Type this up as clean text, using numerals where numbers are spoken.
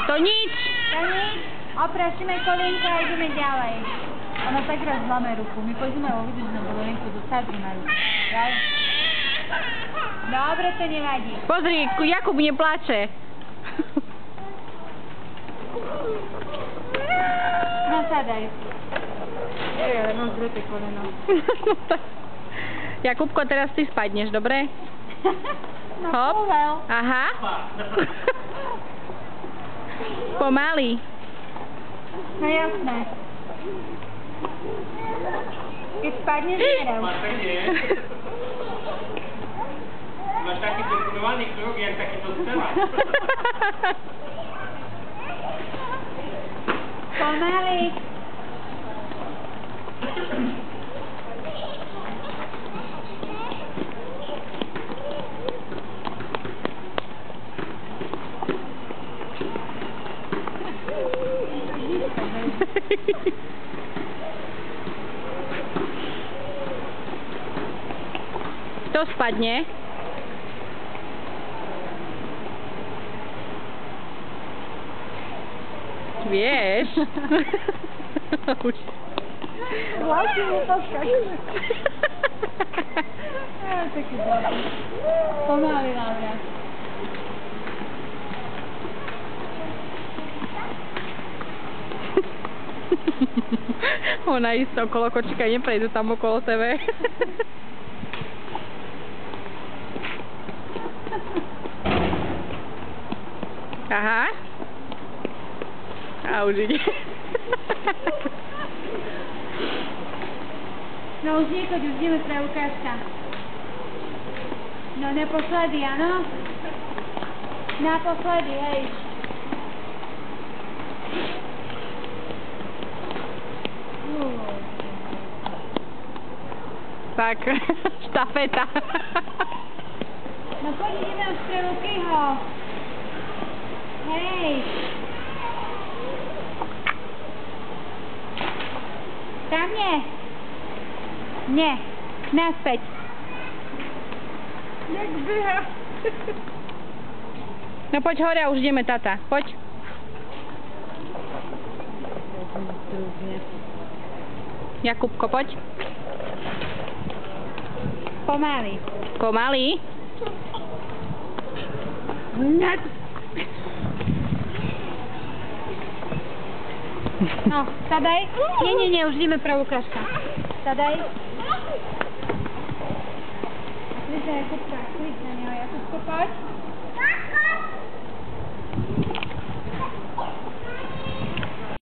To nič. To nič. Oprašíme kolienka a ideme ďalej. Ona tak raz zlame ruku. My pôjdeme ho vidieť na kolienku do sadru na ruku. Daj. Dobre, to nevadí. Pozri, Jakub neplače. No sadaj. Ja mám zreté koleno. Jakubko, teraz ty spadneš, dobre? No hop. Povel. Aha. Pomaly. No jasné. Keď spadneš, nedav. Máš taký definovaný krok, jak taký dospelák. Pomaly. Kto spadne? Vieš? Vlasy mu poskakujú. Taký dobrý. Pomaly, Laura. Ona ísť okolo kočka, neprejdu tam okolo tebe. Aha. A už ide. No už niekoď, už ideme pre ukážka. No naposledy, áno? Naposledy, hej. Tak, štafeta. No poď ideme už pre Lukyho. Hej. Tam nie. Nie. Naspäť. Jak beha. No poď hore a už ideme, tata. Poď. Jakubko, poď. Pomaly. Pomaly. No, sadaj. Nie, už ideme pre Lukáška. Sadaj. Líza, Jakubka, klíč na neho. Jakubko, poď.